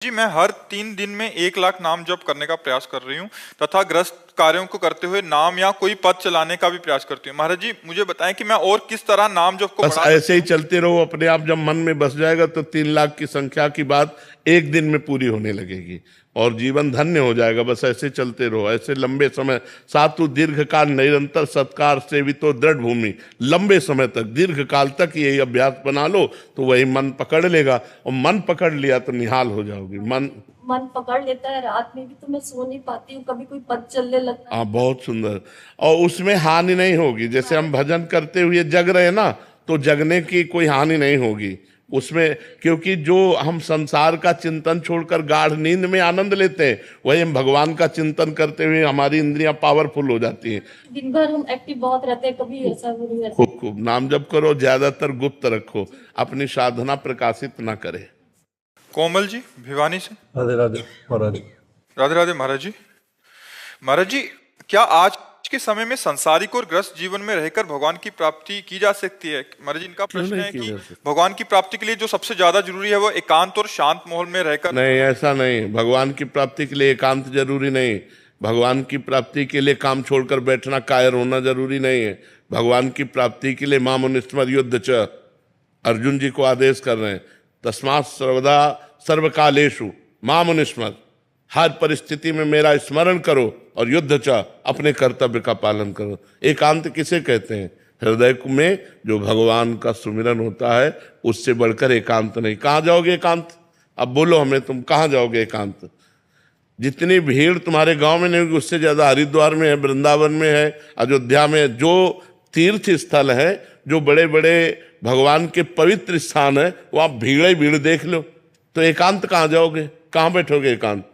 जी, मैं हर 3 दिन में 1 लाख नाम जप करने का प्रयास कर रही हूँ तथा ग्रस्त कार्यों को करते हुए नाम या कोई पद चलाने का भी प्रयास करती हूँ। महाराज जी, मुझे बताएं कि मैं और किस तरह नाम जप को बस बढ़ा ऐसे सकती ही हूँ। चलते रहो, अपने आप जब मन में बस जाएगा तो 3 लाख की संख्या की बात एक दिन में पूरी होने लगेगी और जीवन धन्य हो जाएगा। बस ऐसे चलते रहो, ऐसे लंबे समय सातु दीर्घ काल निरंतर सत्कार सेवितो दृढ़ भूमि, लंबे समय तक दीर्घ काल तक यही अभ्यास बना लो तो वही मन पकड़ लेगा और मन पकड़ लिया तो निहाल हो जाओगी। मन मन पकड़ लेता है, रात में भी तो मैं सो नहीं पाती हूँ, कभी कोई पद चलने लगता है। हाँ, बहुत सुंदर। और उसमें हानि नहीं होगी। जैसे हम भजन करते हुए जग रहे ना, तो जगने की कोई हानि नहीं होगी उसमें, क्योंकि जो हम संसार का चिंतन छोड़कर गाढ़ नींद में आनंद लेते हैं, वही हम भगवान का चिंतन करते हुए हमारी इंद्रियां पावरफुल हो जाती हैं। दिन भर हम एक्टिव बहुत रहते हैं, कभी ऐसा भी नहीं रहता। खूब खूब नाम जप करो, ज्यादातर गुप्त रखो, अपनी साधना प्रकाशित ना करे। कोमल जी, भिवानी से। राधे राधे महाराज। राधे राधे महाराज जी। महाराज जी, क्या आज के समय में संसारिक और ग्रस्त जीवन में रहकर भगवान की प्राप्ति की जा सकती है? महाराज जी, इनका प्रश्न नहीं है की कि जा सकती? भगवान की प्राप्ति के लिए जो सबसे ज्यादा जरूरी है वो एकांत और शांत माहौल में रहकर। नहीं, ऐसा नहीं। भगवान की प्राप्ति के लिए एकांत जरूरी नहीं। भगवान की प्राप्ति के लिए काम छोड़कर बैठना, कायर होना जरूरी नहीं है। भगवान की प्राप्ति के लिए मामुनिस्मर युद्ध च, अर्जुन जी को आदेश कर रहे हैं, तस्मात् सर्वदा सर्वकालेषु मामुनिस्मर, हर परिस्थिति में मेरा स्मरण करो और युद्ध च, अपने कर्तव्य का पालन करो। एकांत किसे कहते हैं? हृदय में जो भगवान का सुमिरन होता है, उससे बढ़कर एकांत नहीं। कहाँ जाओगे एकांत? अब बोलो हमें, तुम कहाँ जाओगे एकांत? जितनी भीड़ तुम्हारे गांव में नहीं होगी, उससे ज्यादा हरिद्वार में है, वृंदावन में है, अयोध्या में, जो तीर्थ स्थल है, जो बड़े बड़े भगवान के पवित्र स्थान है, वहां भीड़ ही भीड़ देख लो। तो एकांत कहाँ जाओगे? कहाँ बैठोगे एकांत?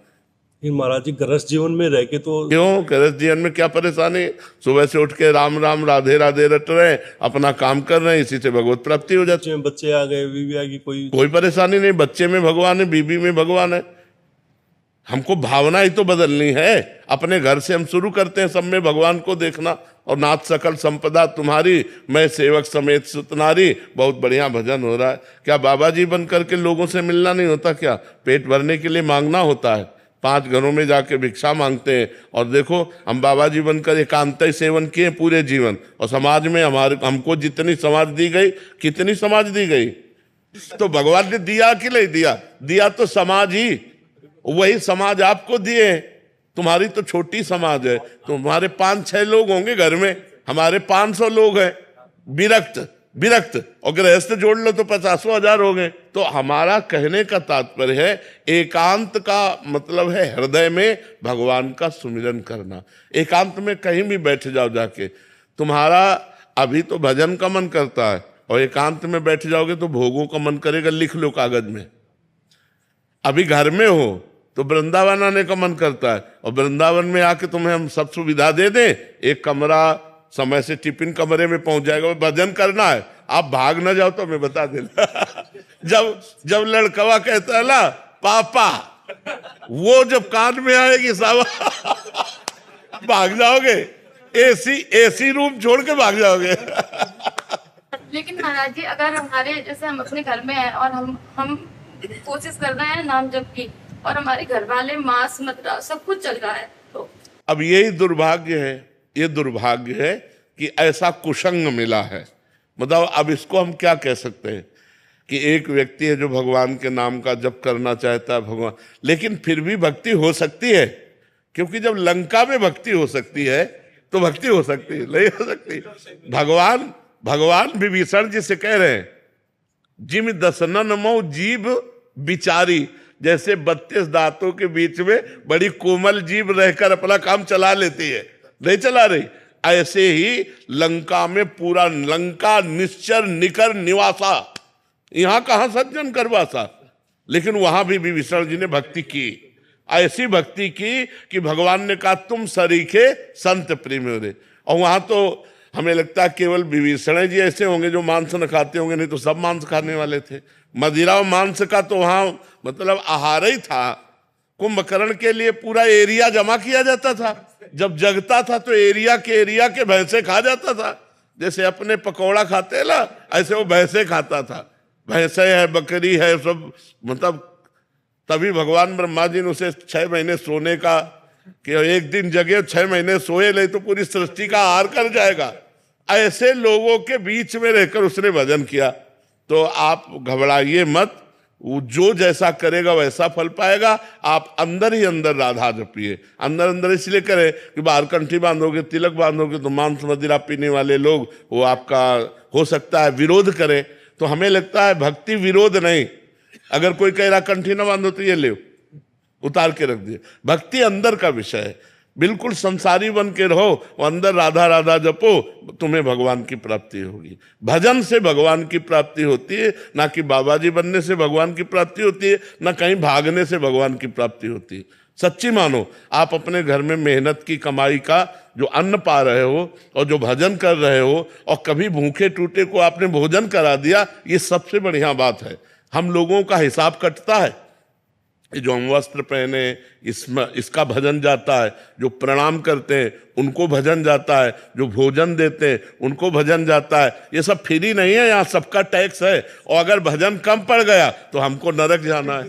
ये महाराज जी गृहस्थ जीवन में रह के तो क्यों? गृहस्थ जीवन में क्या परेशानी? सुबह से उठ के राम राम राधे राधे रट रहे हैं, अपना काम कर रहे हैं, इसी से भगवत प्राप्ति हो जाती है। बच्चे आ गए, बीवी आ गई, कोई परेशानी नहीं। बच्चे में भगवान है, बीबी में भगवान है। हमको भावना ही तो बदलनी है। अपने घर से हम शुरू करते हैं सब में भगवान को देखना, और नाथ सकल संपदा तुम्हारी, मैं सेवक समेत सुतनारी। बहुत बढ़िया भजन हो रहा है। क्या बाबा जी बन करके लोगों से मिलना नहीं होता क्या? पेट भरने के लिए मांगना होता है। 5 घरों में जाके भिक्षा मांगते हैं। और देखो, हम बाबा जी बनकर एकांत सेवन किए पूरे जीवन, और समाज में हमको जितनी समाज दी गई, कितनी समाज दी गई? तो भगवान ने दिया कि नहीं दिया? दिया तो समाज ही, वही समाज आपको दिए। तुम्हारी तो छोटी समाज है, तुम्हारे 5-6 लोग होंगे घर में, हमारे 500 लोग हैं। विरक्त विरक्त और गृहस्थ जोड़ लो तो 50,000 हो गए। तो हमारा कहने का तात्पर्य है, एकांत का मतलब है हृदय में भगवान का सुमिरन करना। एकांत में कहीं भी बैठ जाओ जाके, तुम्हारा अभी तो भजन का मन करता है, और एकांत में बैठ जाओगे तो भोगों का मन करेगा। लिख लो कागज में। अभी घर में हो तो वृंदावन आने का मन करता है, और वृंदावन में आके तुम्हें हम सब सुविधा दे दें, एक कमरा समय से टिफिन कमरे में पहुंच जाएगा। भजन करना है, आप भाग ना जाओ तो मैं बता देना। जब लड़कवा कहता है ना पापा, वो जब कान में आएगी सावा, भाग जाओगे। एसी रूम छोड़ के भाग जाओगे। लेकिन महाराज जी, अगर हमारे जैसे हम अपने घर में हैं और हम कोशिश कर रहे हैं नाम जप की, और हमारे घर वाले मांस मदिरा सब कुछ चल रहा है, तो अब यही दुर्भाग्य है। ये दुर्भाग्य है कि ऐसा कुसंग मिला है। मतलब अब इसको हम क्या कह सकते हैं कि एक व्यक्ति है जो भगवान के नाम का जप करना चाहता है, भगवान, लेकिन फिर भी भक्ति हो सकती है। क्योंकि जब लंका में भक्ति हो सकती है तो भक्ति हो सकती है, नहीं हो सकती? भगवान विभीषण जी से कह रहे हैं, जिम दसनन मो जीभ बिचारी, जैसे 32 दांतों के बीच में बड़ी कोमल जीभ रहकर अपना काम चला लेती है, नहीं चला रही, ऐसे ही लंका में पूरा लंका निश्चर निकर निवासा। यहां कहां सज्जन करवासा, लेकिन वहां भी विभीषण जी ने भक्ति की। ऐसी भक्ति की कि भगवान ने कहा तुम सरीखे संत प्रेम हो। और वहां तो हमें लगता है केवल विभीषण जी ऐसे होंगे जो मांस न खाते होंगे, नहीं तो सब मांस खाने वाले थे। मदिरा और मांस का तो वहां मतलब आहार ही था। कुंभकर्ण के लिए पूरा एरिया जमा किया जाता था। जब जगता था तो एरिया के भैंसे खा जाता था। जैसे अपने पकौड़ा खाते हैं ना, ऐसे वो भैंसे खाता था। भैंसे है, बकरी है, सब मतलब तभी भगवान ब्रह्मा जी ने उसे 6 महीने सोने का, कि एक दिन जगे 6 महीने सोए ले तो पूरी सृष्टि का आहार कर जाएगा। ऐसे लोगों के बीच में रहकर उसने भजन किया। तो आप घबराइए मत, वो जो जैसा करेगा वैसा फल पाएगा। आप अंदर ही अंदर राधा जपिए, अंदर अंदर इसलिए करें कि बाहर कंठी बांधोगे, तिलक बांधोगे तो मांस मदिरा पीने वाले लोग वो आपका हो सकता है विरोध करें। तो हमें लगता है भक्ति विरोध नहीं। अगर कोई कह रहा कंठी ना बांधो तो ये ले उतार के रख दिए। भक्ति अंदर का विषय है, बिल्कुल संसारी बन के रहो और अंदर राधा राधा जपो, तुम्हें भगवान की प्राप्ति होगी। भजन से भगवान की प्राप्ति होती है, ना कि बाबा जी बनने से भगवान की प्राप्ति होती है, ना कहीं भागने से भगवान की प्राप्ति होती है। सच्ची मानो, आप अपने घर में मेहनत की कमाई का जो अन्न पा रहे हो और जो भजन कर रहे हो और कभी भूखे टूटे को आपने भोजन करा दिया, ये सबसे बढ़िया बात है। हम लोगों का हिसाब कटता है, जो हम वस्त्र पहने इसमें इसका भजन जाता है, जो प्रणाम करते हैं उनको भजन जाता है, जो भोजन देते हैं उनको भजन जाता है। ये सब फ्री नहीं है, यहाँ सबका टैक्स है। और अगर भजन कम पड़ गया तो हमको नरक जाना है।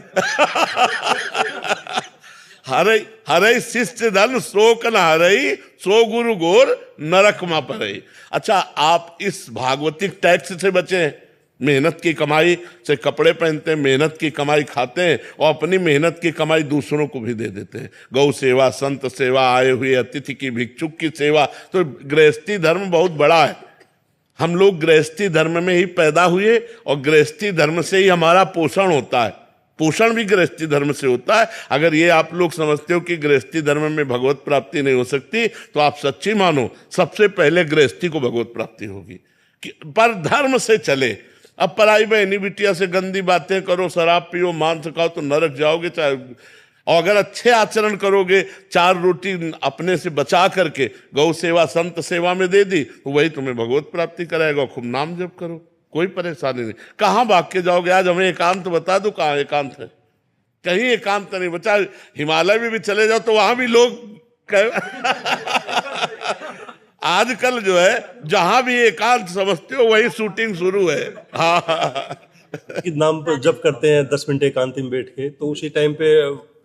हरे हरे शिष्य धन शोक न हरई, सो गुरु गोर नरक मा परई। अच्छा, आप इस भागवतिक टैक्स से बचे। मेहनत की कमाई से कपड़े पहनते हैं, मेहनत की कमाई खाते हैं और अपनी मेहनत की कमाई दूसरों को भी दे देते हैं। गौ सेवा, संत सेवा, आए हुए अतिथि की, भिक्षुक की सेवा। तो गृहस्थी धर्म बहुत बड़ा है। हम लोग गृहस्थी धर्म में ही पैदा हुए और गृहस्थी धर्म से ही हमारा पोषण होता है। पोषण भी गृहस्थी धर्म से होता है। अगर ये आप लोग समझते हो कि गृहस्थी धर्म में भगवत प्राप्ति नहीं हो सकती, तो आप सच्ची मानो, सबसे पहले गृहस्थी को भगवत प्राप्ति होगी। पर धर्म से चले। अब पराई बहनी बिटिया से गंदी बातें करो, शराब पियो, मांस खाओ तो नरक जाओगे। चाहे और अगर अच्छे आचरण करोगे, 4 रोटी अपने से बचा करके गौ सेवा, संत सेवा में दे दी, तो वही तुम्हें भगवत प्राप्ति कराएगा। खूब नाम जप करो, कोई परेशानी नहीं। कहाँ भाग के जाओगे? आज हमें एकांत बता दो, कहाँ एकांत है? कहीं एकांत नहीं बचा। हिमालय में भी चले जाओ तो वहां भी लोग आजकल जो है जहां भी एकांत समझते हो वही शूटिंग शुरू है। हाँ, कि नाम पर जब करते हैं 10 मिनट एकांत में बैठ के, तो उसी टाइम पे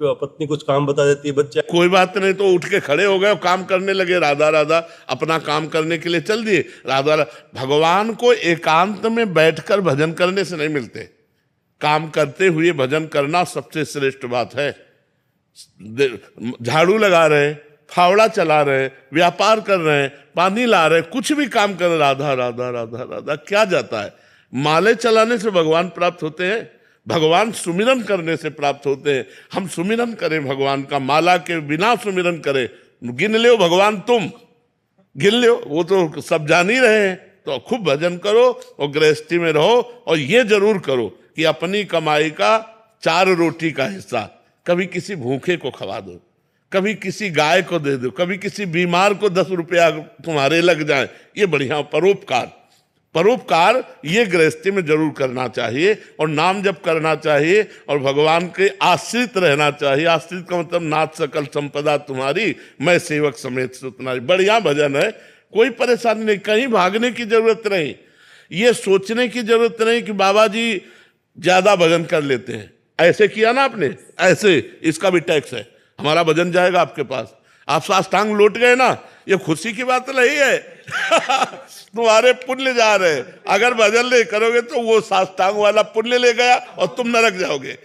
पत्नी कुछ काम बता देती है, बच्चा कोई बात नहीं, तो उठ के खड़े हो गए, काम करने लगे, राधा राधा अपना काम करने के लिए चल दिए। राधा भगवान को एकांत में बैठकर भजन करने से नहीं मिलते। काम करते हुए भजन करना सबसे श्रेष्ठ बात है। झाड़ू लगा रहे, फावड़ा चला रहे, व्यापार कर रहे हैं, पानी ला रहे, कुछ भी काम कर रहे, राधा राधा राधा राधा, क्या जाता है? माले चलाने से भगवान प्राप्त होते हैं? भगवान सुमिरन करने से प्राप्त होते हैं। हम सुमिरन करें भगवान का, माला के बिना सुमिरन करें। गिन लो भगवान, तुम गिन लो, वो तो सब जान ही रहे हैं। तो खूब भजन करो और गृहस्थी में रहो। और ये जरूर करो कि अपनी कमाई का 4 रोटी का हिस्सा कभी किसी भूखे को खवा दो, कभी किसी गाय को दे दो, कभी किसी बीमार को 10 रुपया तुम्हारे लग जाए। ये बढ़िया परोपकार। परोपकार ये गृहस्थी में जरूर करना चाहिए और नाम जप करना चाहिए और भगवान के आश्रित रहना चाहिए। आश्रित का मतलब नाथ सकल संपदा तुम्हारी, मैं सेवक समेत सुतनारी। बढ़िया भजन है, कोई परेशानी नहीं, कहीं भागने की जरूरत नहीं, ये सोचने की जरूरत नहीं कि बाबा जी ज्यादा भजन कर लेते हैं। ऐसे किया ना आपने, ऐसे इसका भी टैक्स है, हमारा भजन जाएगा आपके पास। आप साष्टांग लौट गए ना, ये खुशी की बात नहीं है। तुम्हारे पुण्य जा रहे हैं। अगर भजन नहीं करोगे तो वो साष्टांग वाला पुण्य ले गया और तुम नरक जाओगे।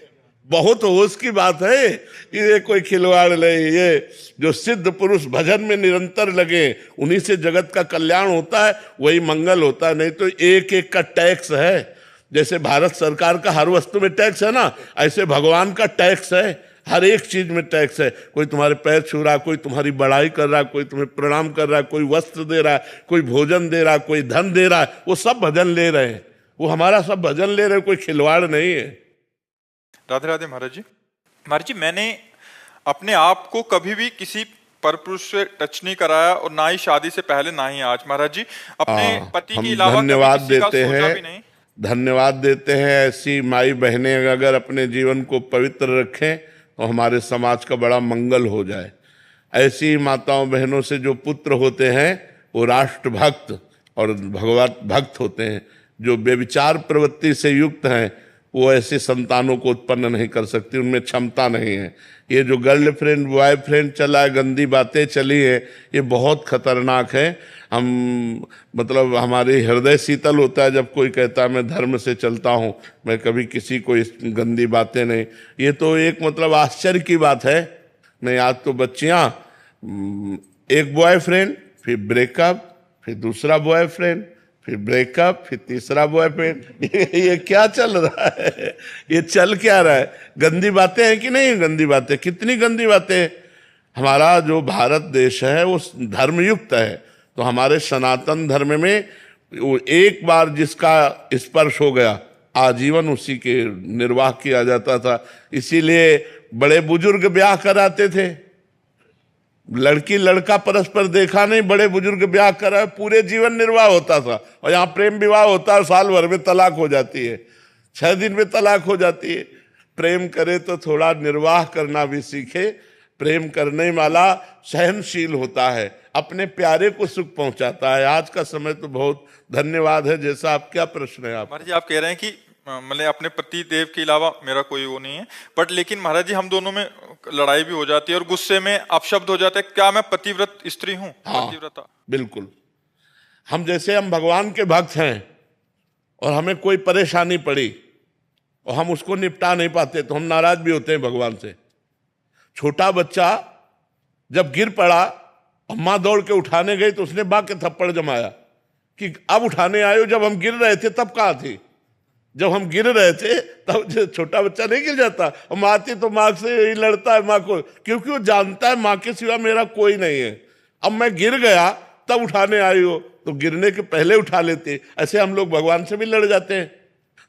बहुत होश की बात है, ये कोई खिलवाड़ नहीं। ये जो सिद्ध पुरुष भजन में निरंतर लगे, उन्हीं से जगत का कल्याण होता है, वही मंगल होता है। नहीं तो एक एक का टैक्स है। जैसे भारत सरकार का हर वस्तु में टैक्स है ना, ऐसे भगवान का टैक्स है, हर एक चीज में टैक्स है। कोई तुम्हारे पैर छू रहा, कोई तुम्हारी बड़ाई कर रहा, कोई तुम्हें प्रणाम कर रहा, कोई वस्त्र दे रहा है, कोई भोजन दे रहा, कोई धन दे रहा है, वो सब भजन ले रहे हैं। वो हमारा सब भजन ले रहे हैं, कोई खिलवाड़ नहीं है। राधे राधे महाराज जी। महाराज जी, मैंने अपने आप को कभी भी किसी परपुरुष से टच नहीं कराया और ना ही शादी से पहले ना ही आज। महाराज जी, अपने पति के अलावा धन्यवाद कभी किसी का देते सोचा हैं, भी नहीं। धन्यवाद देते हैं। ऐसी माई बहनें अगर अपने जीवन को पवित्र रखें तो हमारे समाज का बड़ा मंगल हो जाए। ऐसी माताओं बहनों से जो पुत्र होते हैं वो राष्ट्र भक्त और भगवत भक्त होते हैं। जो व्यभिचार प्रवृत्ति से युक्त हैं वो ऐसे संतानों को उत्पन्न नहीं कर सकती, उनमें क्षमता नहीं है। ये जो गर्लफ्रेंड बॉयफ्रेंड चला है, गंदी बातें चली है, ये बहुत खतरनाक है। हम मतलब हमारे हृदय शीतल होता है जब कोई कहता है मैं धर्म से चलता हूँ, मैं कभी किसी को इस गंदी बातें नहीं। ये तो एक मतलब आश्चर्य की बात है। नहीं, आज तो बच्चियाँ एक बॉयफ्रेंड, फिर ब्रेकअप, फिर दूसरा बॉयफ्रेंड, फिर ब्रेकअप, फिर तीसरा बॉयफ्रेंड। ये क्या चल रहा है? ये चल क्या रहा है? गंदी बातें हैं कि नहीं? गंदी बातें, कितनी गंदी बातें। हमारा जो भारत देश है वो धर्मयुक्त है, तो हमारे सनातन धर्म में वो एक बार जिसका स्पर्श हो गया आजीवन उसी के निर्वाह किया जाता था। इसीलिए बड़े बुजुर्ग ब्याह कराते थे। लड़की लड़का परस्पर देखा नहीं, बड़े बुजुर्ग ब्याह करा, पूरे जीवन निर्वाह होता था। और यहाँ प्रेम विवाह होता है, साल भर में तलाक हो जाती है, 6 दिन में तलाक हो जाती है। प्रेम करे तो थोड़ा निर्वाह करना भी सीखे। प्रेम करने वाला सहनशील होता है, अपने प्यारे को सुख पहुंचाता है। आज का समय तो बहुत धन्यवाद है। जैसा आप, क्या प्रश्न है आप? महाराज जी, आप कह रहे हैं कि मतलब अपने पति देव के अलावा मेरा कोई वो नहीं है, बट लेकिन महाराज जी हम दोनों में लड़ाई भी हो जाती है और गुस्से में अपशब्द हो जाते हैं। क्या मैं पतिव्रत स्त्री हूँ? हाँ, पतिव्रता बिल्कुल। हम भगवान के भक्त हैं और हमें कोई परेशानी पड़ी और हम उसको निपटा नहीं पाते तो हम नाराज भी होते हैं भगवान से। छोटा बच्चा जब गिर पड़ा, अम्मा दौड़ के उठाने गई तो उसने बा के थप्पड़ जमाया कि अब उठाने आए हो, जब हम गिर रहे थे तब कहाँ थी? जब हम गिर रहे थे तब छोटा बच्चा नहीं गिर जाता। और माँ थी तो माँ से ही लड़ता है माँ को, क्योंकि वो जानता है माँ के सिवा मेरा कोई नहीं है। अब मैं गिर गया तब उठाने आई हो, तो गिरने के पहले उठा लेते। ऐसे हम लोग भगवान से भी लड़ जाते हैं।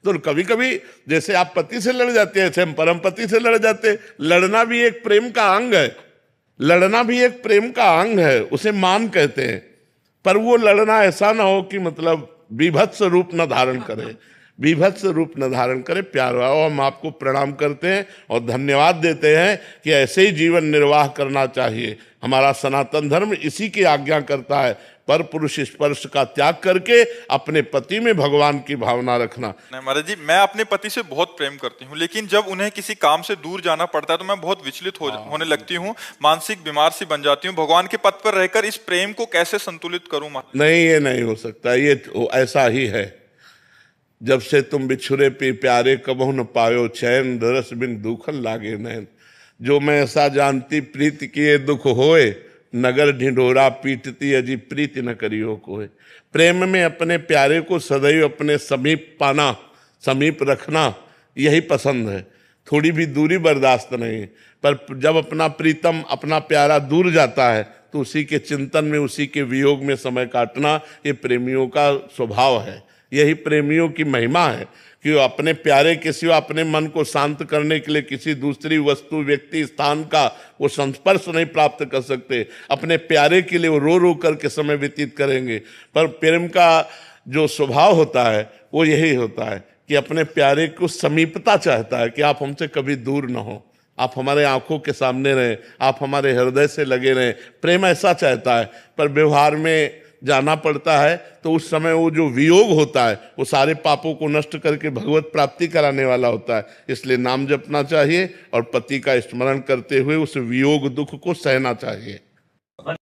तो कभी कभी जैसे आप पति से लड़ जाते हैं, ऐसे हम परम पति से लड़ जाते हैं। लड़ना भी एक प्रेम का अंग है, लड़ना भी एक प्रेम का अंग है, उसे मान कहते हैं। पर वो लड़ना ऐसा ना हो कि मतलब बीभत्स रूप न धारण करे, बीभत्स रूप न धारण करे। प्यार भाव, हम आपको प्रणाम करते हैं और धन्यवाद देते हैं कि ऐसे ही जीवन निर्वाह करना चाहिए। हमारा सनातन धर्म इसी की आज्ञा करता है, पर पुरुष स्पर्श का त्याग करके अपने पति में भगवान की भावना रखना। नहीं महाराज जी, मैं अपने पति से बहुत प्रेम करती हूँ, लेकिन जब उन्हें किसी काम से दूर जाना पड़ता है तो मैं बहुत विचलित होने लगती हूँ, मानसिक बीमार सी बन जाती हूँ। भगवान के पथ पर रहकर इस प्रेम को कैसे संतुलित करूँ? नहीं, ये नहीं हो सकता। ये ऐसा ही है। जब से तुम बिछुरे पी प्यारे, कबहु न पायो चैन, दरस बिन दुखन लागे नैन। जो मैं ऐसा जानती प्रीत किए दुख होए, नगर ढिंढोरा पीटती अजी प्रीति न करियो कोय। प्रेम में अपने प्यारे को सदैव अपने समीप पाना, समीप रखना, यही पसंद है। थोड़ी भी दूरी बर्दाश्त नहीं। पर जब अपना प्रीतम, अपना प्यारा दूर जाता है तो उसी के चिंतन में, उसी के वियोग में समय काटना, ये प्रेमियों का स्वभाव है। यही प्रेमियों की महिमा है कि वो अपने प्यारे के सिवा अपने मन को शांत करने के लिए किसी दूसरी वस्तु, व्यक्ति, स्थान का वो संस्पर्श नहीं प्राप्त कर सकते। अपने प्यारे के लिए वो रो रो करके समय व्यतीत करेंगे। पर प्रेम का जो स्वभाव होता है वो यही होता है कि अपने प्यारे को समीपता चाहता है, कि आप हमसे कभी दूर ना हो, आप हमारे आंखों के सामने रहें, आप हमारे हृदय से लगे रहें। प्रेम ऐसा चाहता है। पर व्यवहार में जाना पड़ता है तो उस समय वो जो वियोग होता है वो सारे पापों को नष्ट करके भगवत प्राप्ति कराने वाला होता है। इसलिए नाम जपना चाहिए और पति का स्मरण करते हुए उस वियोग दुख को सहना चाहिए।